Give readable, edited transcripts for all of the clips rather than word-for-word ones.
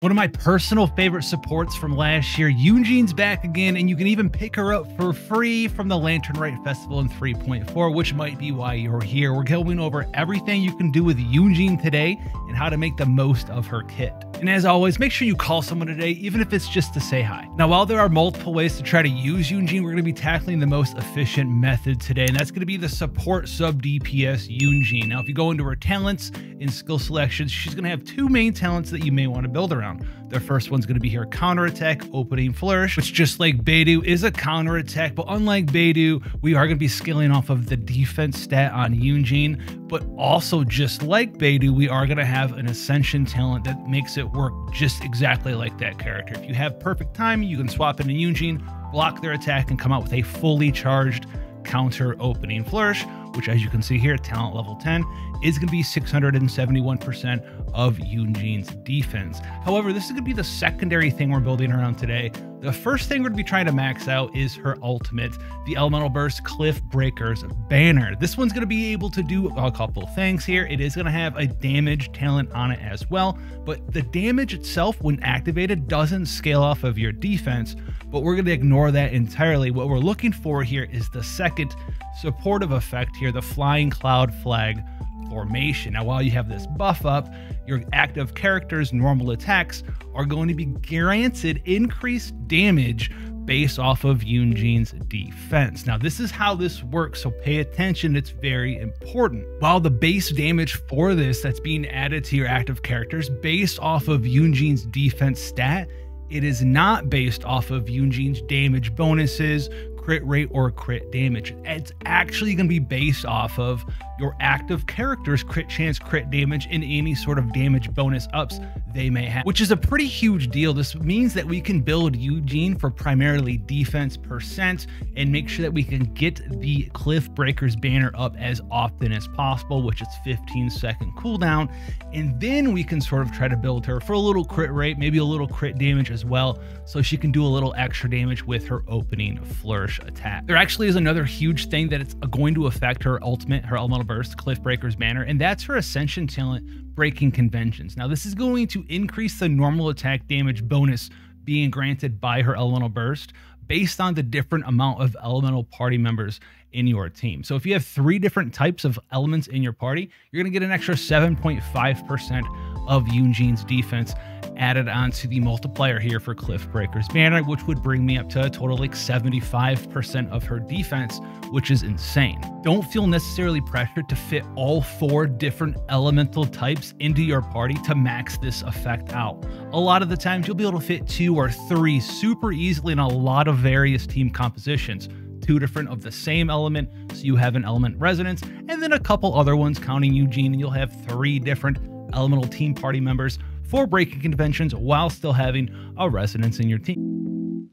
One of my personal favorite supports from last year, Yunjin's back again, and you can even pick her up for free from the Lantern Rite Festival in 3.4, which might be why you're here. We're going over everything you can do with Yunjin today and how to make the most of her kit. And as always, make sure you call someone today, even if it's just to say hi. Now, while there are multiple ways to try to use Yunjin, we're going to be tackling the most efficient method today, and that's going to be the support sub DPS Yunjin. Now, if you go into her talents and skill selections, she's going to have two main talents that you may want to build around. The first one's going to be her counterattack, Opening Flourish, which just like Beidou is a counterattack, but unlike Beidou, we are going to be scaling off of the defense stat on Yunjin, but also just like Beidou, we are going to have an Ascension talent that makes it work just exactly like that character. If you have perfect timing, you can swap in a Yunjin, block their attack, and come out with a fully charged counter Opening Flourish, which as you can see here, talent level 10 is going to be 671% of Yunjin's defense. However, this is going to be the secondary thing we're building around today. The first thing we're going to be trying to max out is her ultimate, the Elemental Burst Cliff Breakers banner. This one's going to be able to do a couple of things here. It is going to have a damage talent on it as well, but the damage itself when activated doesn't scale off of your defense, but we're going to ignore that entirely. What we're looking for here is the second supportive effect here, the Flying Cloud Flag formation. Now, while you have this buff up, your active character's normal attacks are going to be granted increased damage based off of Yunjin's defense. Now, this is how this works, so pay attention, it's very important. While the base damage for this that's being added to your active characters based off of Yunjin's defense stat, it is not based off of Yunjin's damage bonuses, crit rate, or crit damage. It's actually going to be based off of your active character's crit chance, crit damage, and any sort of damage bonus ups they may have, which is a pretty huge deal. This means that we can build Yunjin for primarily defense percent and make sure that we can get the Cliff Breakers banner up as often as possible, which is 15-second cooldown, and then we can sort of try to build her for a little crit rate, maybe a little crit damage as well, so she can do a little extra damage with her Opening Flourish attack. There actually is another huge thing that it's going to affect her ultimate, her Elemental Burst Cliff Breakers banner, and that's her Ascension talent, Breaking Conventions. Now, this is going to increase the normal attack damage bonus being granted by her Elemental Burst based on the different amount of elemental party members in your team. So if you have 3 different types of elements in your party, you're going to get an extra 7.5% of Yunjin's defense added onto the multiplier here for Cliff Breakers banner, which would bring me up to a total like 75% of her defense, which is insane. Don't feel necessarily pressured to fit all 4 different elemental types into your party to max this effect out. A lot of the times you'll be able to fit 2 or 3 super easily in a lot of various team compositions. 2 different of the same element, so you have an element resonance, and then a couple other ones counting Yunjin, and you'll have 3 different elemental team party members for Breaking Conventions while still having a resonance in your team.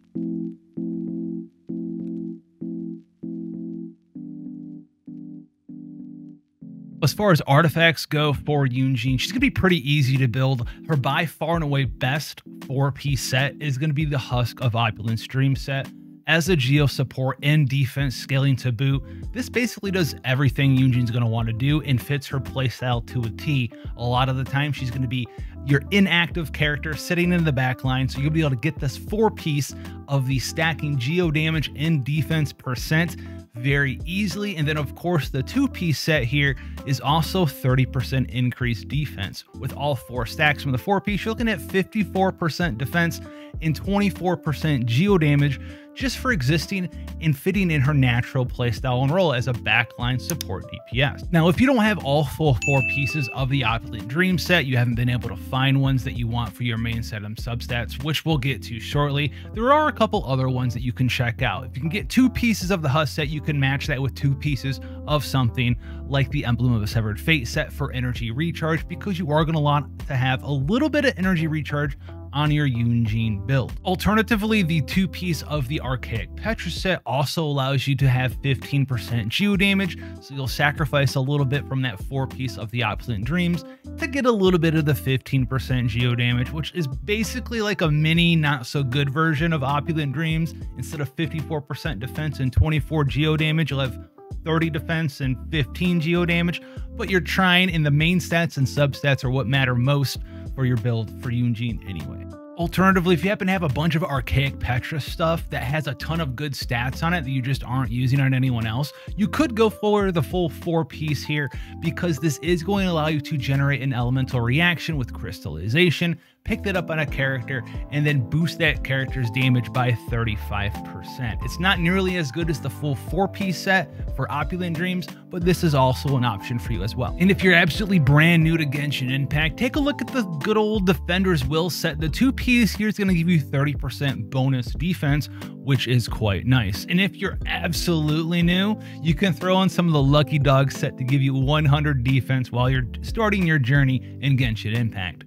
As far as artifacts go for Yunjin, she's going to be pretty easy to build. Her by far and away best 4-piece set is going to be the Husk of Opulence Dream set. As a Geo support and defense scaling to boot, this basically does everything Yunjin's going to want to do and fits her playstyle to a T. A lot of the time, she's going to be your inactive character sitting in the back line, so you'll be able to get this 4-piece of the stacking Geo damage and defense percent very easily. And then of course the 2-piece set here is also 30% increased defense. With all 4 stacks from the 4-piece, you're looking at 54% defense and 24% Geo damage just for existing and fitting in her natural playstyle and role as a backline support DPS. Now, if you don't have all full 4 pieces of the Opulent Dream set, you haven't been able to find ones that you want for your main set and substats, which we'll get to shortly, there are a couple other ones that you can check out. If you can get 2 pieces of the Husk set, you can match that with 2 pieces of something like the Emblem of a Severed Fate set for energy recharge, because you are going to want to have a little bit of energy recharge on your Yunjin build. Alternatively, the 2-piece of the Archaic Petra set also allows you to have 15% Geo damage, so you'll sacrifice a little bit from that 4-piece of the Opulent Dreams to get a little bit of the 15% Geo damage, which is basically like a mini not so good version of Opulent Dreams. Instead of 54% defense and 24 Geo damage, you'll have 30 defense and 15 Geo damage, but you're trying, and the main stats and substats are what matter most for your build for Yunjin anyway. Alternatively, if you happen to have a bunch of archaic Petra stuff that has a ton of good stats on it that you just aren't using on anyone else, you could go for the full 4-piece here, because this is going to allow you to generate an elemental reaction with crystallization, pick that up on a character, and then boost that character's damage by 35%. It's not nearly as good as the full 4-piece set for Opulent Dreams, but this is also an option for you as well. And if you're absolutely brand new to Genshin Impact, take a look at the good old Defender's Will set. The 2-piece here is going to give you 30% bonus defense, which is quite nice. And if you're absolutely new, you can throw in some of the Lucky Dog set to give you 100 defense while you're starting your journey in Genshin Impact.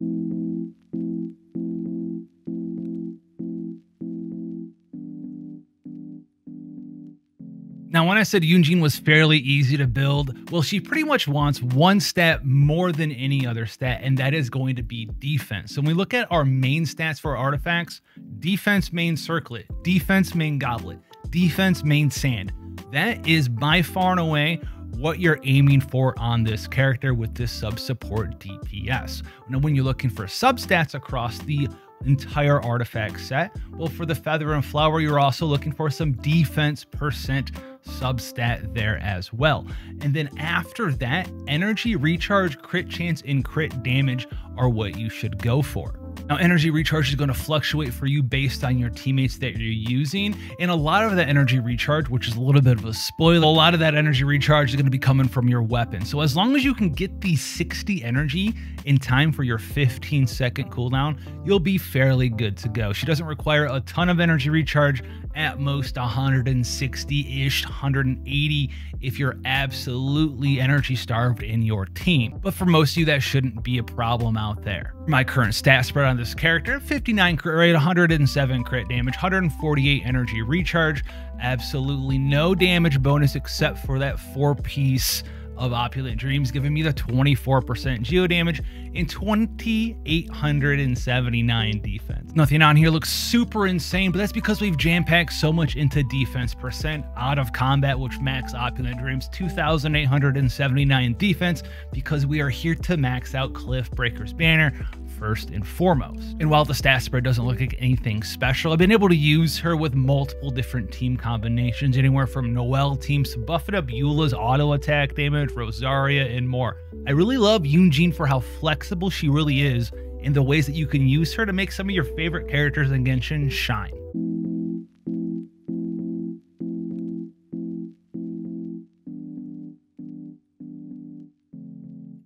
Now, when I said Yunjin was fairly easy to build, well, she pretty much wants one stat more than any other stat, and that is going to be defense. So when we look at our main stats for artifacts, defense main circlet, defense main goblet, defense main sand. That is by far and away what you're aiming for on this character with this sub-support DPS. Now, when you're looking for substats across the entire artifact set, well, for the Feather and Flower, you're also looking for some defense percent substat there as well. And then after that, energy recharge, crit chance, and crit damage are what you should go for. Now, energy recharge is going to fluctuate for you based on your teammates that you're using, and a lot of that energy recharge, which is a little bit of a spoiler, a lot of that energy recharge is going to be coming from your weapon. So as long as you can get the 60 energy in time for your 15-second cooldown, you'll be fairly good to go. She doesn't require a ton of energy recharge, at most 160-ish, 180 if you're absolutely energy starved in your team. But for most of you, that shouldn't be a problem out there. My current stat spread on this character: 59 crit rate, 107 crit damage, 148 energy recharge, absolutely no damage bonus except for that 4-piece of Opulent Dreams, giving me the 24% geo damage and 2,879 defense. Nothing on here looks super insane, but that's because we've jam-packed so much into defense percent out of combat, which max Opulent Dreams 2,879 defense, because we are here to max out Cliffbreaker's banner first and foremost. And while the stat spread doesn't look like anything special, I've been able to use her with multiple different team combinations, anywhere from Noelle teams to buffing up Eula's auto attack damage, Rosaria, and more. I really love Yunjin for how flexible she really is in the ways that you can use her to make some of your favorite characters in Genshin shine.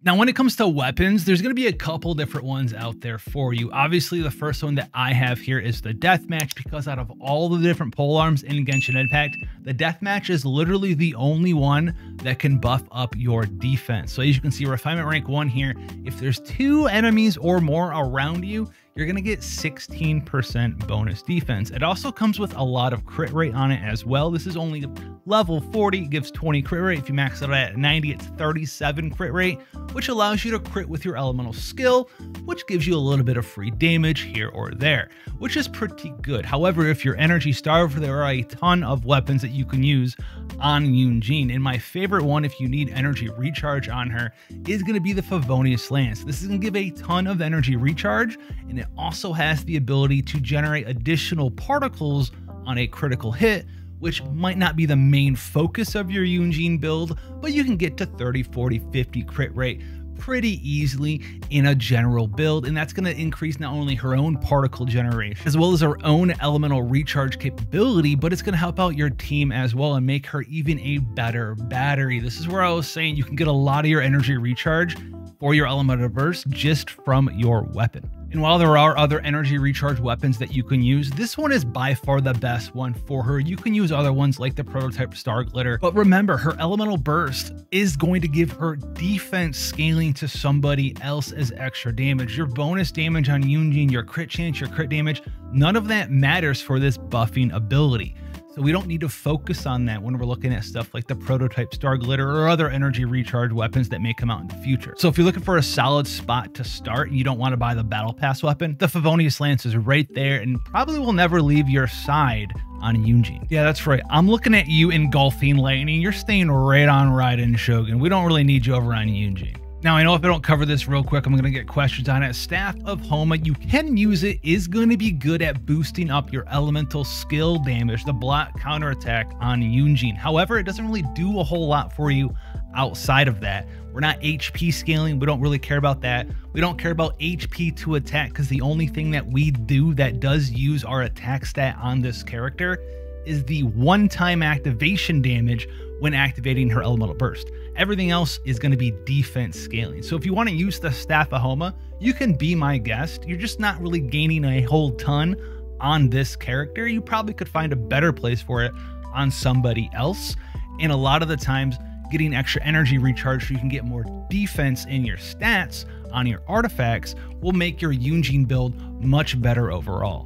Now, when it comes to weapons, there's going to be a couple different ones out there for you. Obviously, the first one that I have here is the Deathmatch, because out of all the different polearms in Genshin Impact, the Deathmatch is literally the only one that can buff up your defense. So as you can see, Refinement Rank 1 here, if there's 2 enemies or more around you, you're going to get 16% bonus defense. It also comes with a lot of crit rate on it as well. This is only level 40, gives 20 crit rate. If you max it out at 90, it's 37 crit rate, which allows you to crit with your elemental skill, which gives you a little bit of free damage here or there, which is pretty good. However, if you're energy starved, there are a ton of weapons that you can use on Yunjin. And my favorite one, if you need energy recharge on her, is going to be the Favonius Lance. This is going to give a ton of energy recharge, and it also has the ability to generate additional particles on a critical hit, which might not be the main focus of your Yunjin build, but you can get to 30, 40, 50 crit rate pretty easily in a general build, and that's going to increase not only her own particle generation as well as her own elemental recharge capability, but it's going to help out your team as well and make her even a better battery. This is where I was saying you can get a lot of your energy recharge for your elemental burst just from your weapon. And while there are other energy recharge weapons that you can use, this one is by far the best one for her. You can use other ones like the Prototype Star Glitter, but remember, her elemental burst is going to give her defense scaling to somebody else as extra damage. Your bonus damage on Yunjin, your crit chance, your crit damage, none of that matters for this buffing ability. So we don't need to focus on that when we're looking at stuff like the Prototype Star Glitter or other energy recharge weapons that may come out in the future. So if you're looking for a solid spot to start and you don't want to buy the Battle Pass weapon, the Favonius Lance is right there and probably will never leave your side on Yunjin. Yeah, that's right. I'm looking at you engulfing Lightning. You're staying right on Raiden Shogun. We don't really need you over on Yunjin. Now, I know if I don't cover this real quick, I'm going to get questions on it. Staff of Homa, you can use it, is going to be good at boosting up your elemental skill damage, the block counterattack on Yunjin. However, it doesn't really do a whole lot for you outside of that. We're not HP scaling. We don't really care about that. We don't care about HP to attack because the only thing that we do that does use our attack stat on this character is the one-time activation damage when activating her elemental burst. Everything else is going to be defense scaling. So if you want to use the Staff of Homa, you can be my guest. You're just not really gaining a whole ton on this character. You probably could find a better place for it on somebody else. And a lot of the times, getting extra energy recharge so you can get more defense in your stats on your artifacts will make your Yunjin build much better overall.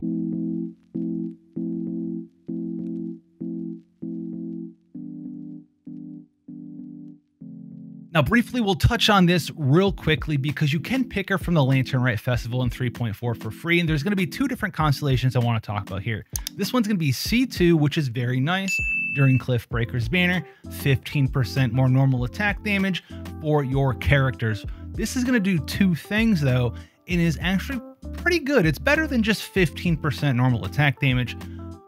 Now, briefly, we'll touch on this real quickly because you can pick her from the Lantern Rite Festival in 3.4 for free, and there's going to be two different constellations I want to talk about here. This one's going to be C2, which is very nice during Cliffbreaker's Banner, 15% more normal attack damage for your characters. This is going to do two things, though, and is actually pretty good. It's better than just 15% normal attack damage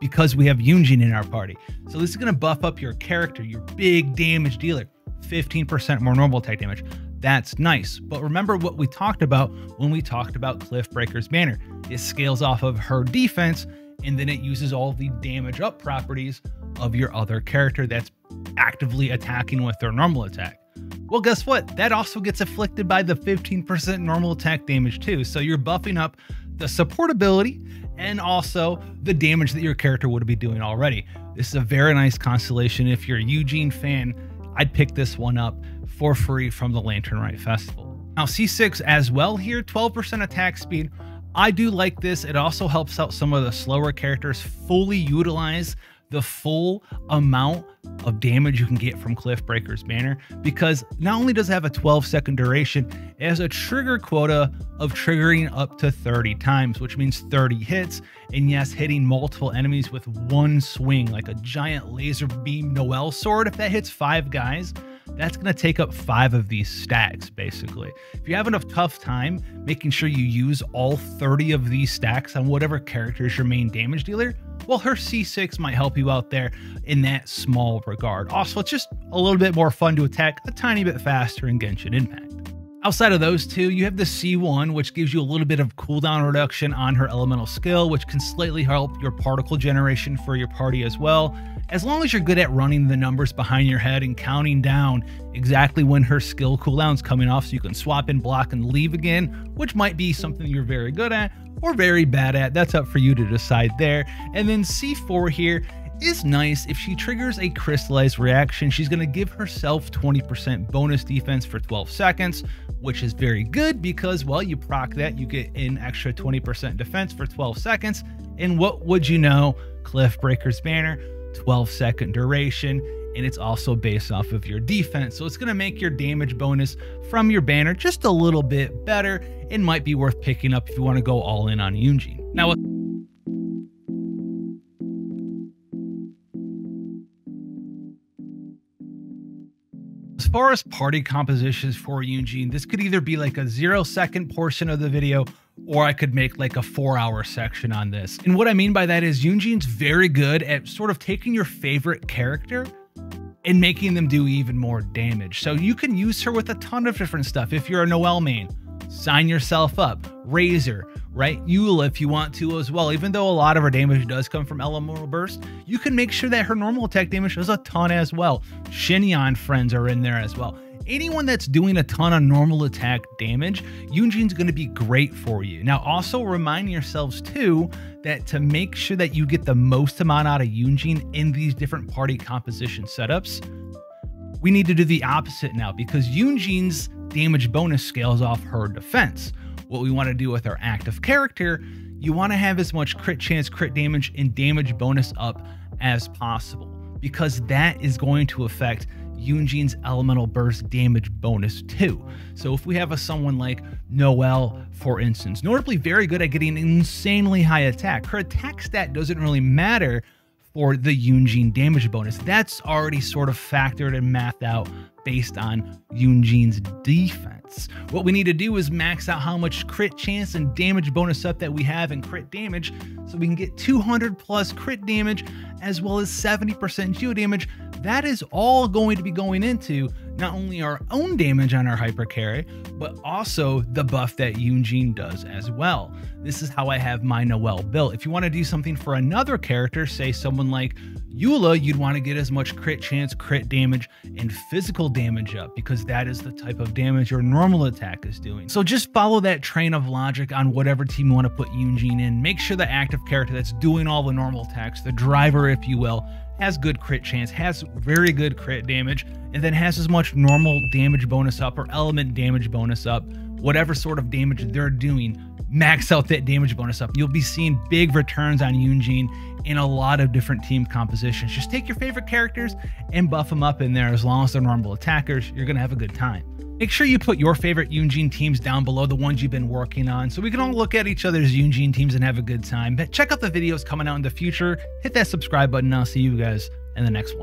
because we have Yunjin in our party. So this is going to buff up your character, your big damage dealer. 15% more normal attack damage. That's nice. But remember what we talked about when we talked about Cliffbreaker's Banner. It scales off of her defense, and then it uses all the damage up properties of your other character that's actively attacking with their normal attack. Well, guess what? That also gets afflicted by the 15% normal attack damage too. So you're buffing up the support ability and also the damage that your character would be doing already. This is a very nice constellation. If you're a Yunjin fan, I'd pick this one up for free from the Lantern Rite Festival. Now, C6 as well here, 12% attack speed. I do like this. It also helps out some of the slower characters fully utilize the full amount of damage you can get from Cliffbreaker's Banner, because not only does it have a 12-second duration, it has a trigger quota of triggering up to 30 times, which means 30 hits, and yes, hitting multiple enemies with one swing, like a giant laser beam Noel sword. If that hits 5 guys, that's going to take up 5 of these stacks, basically. If you have enough tough time making sure you use all 30 of these stacks on whatever character is your main damage dealer, well, her C6 might help you out there in that small regard. Also, it's just a little bit more fun to attack a tiny bit faster in Genshin Impact. Outside of those two, you have the C1, which gives you a little bit of cooldown reduction on her elemental skill, which can slightly help your particle generation for your party as well. As long as you're good at running the numbers behind your head and counting down exactly when her skill cooldown's coming off so you can swap in, block, and leave again, which might be something you're very good at or very bad at. That's up for you to decide there. And then C4 here is nice. If she triggers a crystallized reaction, she's going to give herself 20% bonus defense for 12 seconds, which is very good because, well, you proc that, you get an extra 20% defense for 12 seconds. And what would you know? Cliffbreaker's Banner, 12-second duration, and it's also based off of your defense. So it's going to make your damage bonus from your banner just a little bit better and might be worth picking up if you want to go all in on Yunjin. Now, as far as party compositions for Yunjin, this could either be like a 0-second portion of the video, or I could make like a 4-hour section on this. And what I mean by that is Yunjin's very good at sort of taking your favorite character and making them do even more damage. So you can use her with a ton of different stuff. If you're a Noel main, sign yourself up. Razor, right? Eula if you want to as well. Even though a lot of her damage does come from elemental burst, you can make sure that her normal attack damage does a ton as well. Xinyan friends are in there as well. Anyone that's doing a ton of normal attack damage, Yunjin's going to be great for you. Now, also remind yourselves too that to make sure that you get the most amount out of Yunjin in these different party composition setups, we need to do the opposite now, because Yunjin's damage bonus scales off her defense. What we want to do with our active character, you want to have as much crit chance, crit damage, and damage bonus up as possible, because that is going to affect Yunjin's elemental burst damage bonus too. So if we have someone like Noel, for instance, notably very good at getting insanely high attack, her attack stat doesn't really matter for the Yunjin damage bonus. That's already sort of factored and mathed out based on Yunjin's defense. What we need to do is max out how much crit chance and damage bonus up that we have in crit damage so we can get 200 plus crit damage as well as 70% geo damage. That is all going to be going into not only our own damage on our hyper carry, but also the buff that Yunjin does as well. This is how I have my Noelle built. If you want to do something for another character, say someone like Eula, you'd want to get as much crit chance, crit damage, and physical damage up because that is the type of damage your normal attack is doing. So just follow that train of logic on whatever team you want to put Yunjin in. Make sure the active character that's doing all the normal attacks, the driver if you will, has good crit chance, has very good crit damage, and then has as much normal damage bonus up or element damage bonus up, whatever sort of damage they're doing, max out that damage bonus up. You'll be seeing big returns on Yunjin in a lot of different team compositions. Just take your favorite characters and buff them up in there. As long as they're normal attackers, you're gonna have a good time. Make sure you put your favorite Yunjin teams down below, the ones you've been working on, so we can all look at each other's Yunjin teams and have a good time. But check out the videos coming out in the future. Hit that subscribe button. I'll see you guys in the next one.